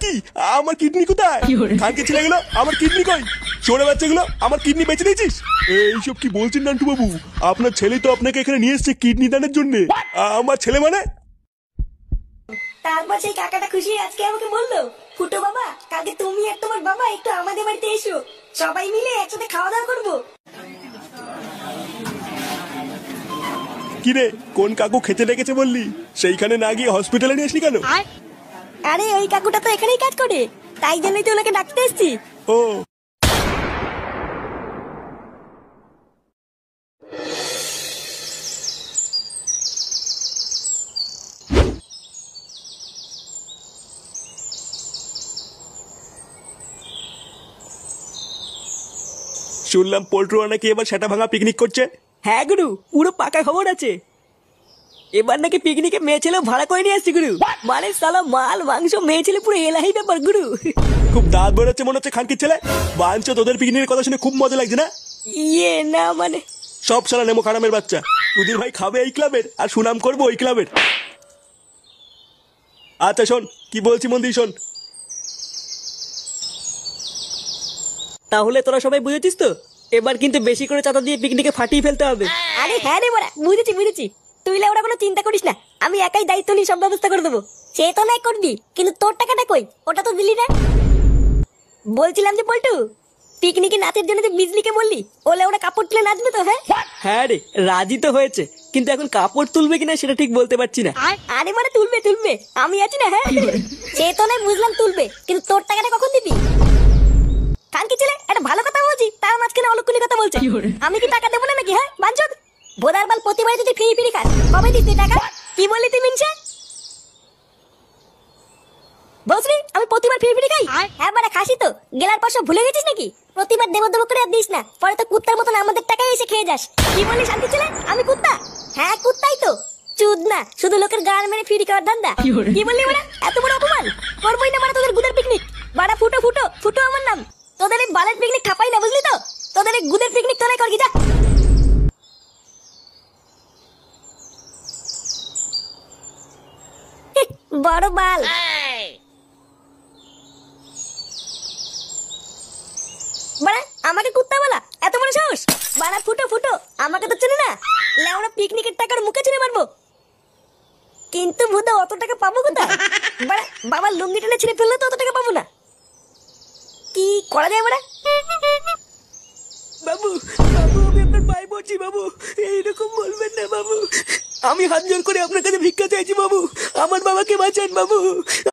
কি আমার কিডনি কোথায়? খানকে ছেলে গেলো, আমার কিডনি কই? চোরে বাচ্চাগুলো, আমার কিডনি বেঁচে দিয়েছিস? এইসব কি বলছেন নান্টু বাবু? আপনার ছেলেই তো আপনাকে এখানে নিয়ে এসছে কিডনি দানের জন্য। আমার ছেলে মানে? তারপর সেই কাকাটা খুশি আজকে আমাকে বললো, ফুটো বাবা কালকে তুমি আর তোমার বাবা একটু আমাদের বাড়িতে এসো, সবাই মিলে একসাথে খাওয়া দাওয়া করবো। কিরে, কোন কাকু খেতে ডেকেছে বললি? সেইখানে না গিয়ে হসপিটালে নিয়ে আসলি কেন? আরে ওই কাকুটা তো এখানেই কাজ করে, তাই জন্যই তো ওনাকে ডাকতে এসছি। ও শুনলাম পোল্ট্রোরা নাকি এবার সেটা ভাঙা পিকনিক করছে। হ্যাঁ গুরু, পুরো পাকা খবর আছে। এবার নাকি পিকনিকে মেয়ে ছেলে ভাড়া করে নিয়ে আসছি গুরু। মানে সালা মাল মাংস মেয়ে ছেলে পুরো এলাহি ব্যাপার গুরু। খুব দাঁত বেরোচ্ছে মনে হচ্ছে খানকির ছেলে। বাঞ্চ তোদের পিকনিকের কথা শুনে খুব মজা লাগছে না? ইয়ে না মানে সব সালা নেমো খারামের বাচ্চা। তুদির ভাই খাবে এই ক্লাবের আর সুনাম করবো ওই ক্লাবের। আচ্ছা শোন, কি বলছি মন দিয়ে শোন। তাহলে তোরা সবাই বুঝেছিস তো, এবার কিন্তু বেশি করে চাঁদা দিয়ে পিকনিকে ফাটিয়ে ফেলতে হবে। আরে হ্যাঁ রে বড়া, বুঝেছি। তুই ওরা কোনো চিন্তা করিস না, আমি একাই দায়িত্ব নিয়ে সব ব্যবস্থা করে দেবো। সে তো নাই করবি, কিন্তু তোর টাকাটা কই? ওটা তো দিলি না। বলছিলাম যে পল্টু, পিকনিকে নাচের জন্য যে বিজলিকে বললি, ওলে ওরা কাপড় তুলে নাচবে তো? হ্যাঁ রে, রাজি তো হয়েছে, কিন্তু এখন কাপড় তুলবে কিনা সেটা ঠিক বলতে পারছি না। আরে মানে তুলবে, আমি আছি না। হ্যাঁ সে তো নাই বুঝলাম তুলবে, কিন্তু তোর টাকাটা কখন দিবি? কানকি ছেলে, একটা ভালো কথা বলছি, তার মাঝখানে অলক্ষণী কথা বলছে। আমি কি টাকা দেবো না নাকি? হ্যাঁ বাঞ্চদ বোদার বাল, প্রতিবারে তুই ফিরি খাস, কবে দিস তুই টাকা? কি বললি তুই মিনছে? বসরি আমি প্রতিবার ফিরি খাই? হ্যাঁ মানে খাসি তো, গেলার পর সব ভুলে গেছিস নাকি? প্রতিবার দেব করে আর দিস না, পরে তো কুত্তার মতন আমাদের টাকায় এসে খেয়ে যাস। কি বললি শান্তি ছেলে, আমি কুত্তা? হ্যাঁ কুত্তাই তো, চুদ না, শুধু লোকের গান মেরে ফিরি খাওয়ার ধান্দা। কি বললি মানে? এত বড় অপমান করবোই না মানে তোদের গুদের পিকনিক। বাড়া ফুটো আমার নাম। তোদের এই বালের পিকনিক খাপাই না, বুঝলি তো? তোদের এই গুদের পিকনিক তোরাই করবি, যা। বড় বাল। বাড়া আমাকে কুত্তা বলা, এত বড় সাহস? বাড়া ফুটো আমাকে তো চেনে না। লেওরা পিকনিকের টাকার মুখে চুনে মারবো, কিন্তু ভূত অত টাকা পাবো কোথায়? বাড়া বাবার লুঙ্গি টেনে ছিঁড়ে ফেললে তো অত টাকা পাবো না। কি করা যায় বাড়া? বাবু আমি আপনার পায়ে পড়ছি বাবু, এইরকম বলবেন না বাবু। আমি হাত জোর করে আপনার কাছে ভিক্ষা চাইছি বাবু, আমার বাবাকে বাঁচান বাবু।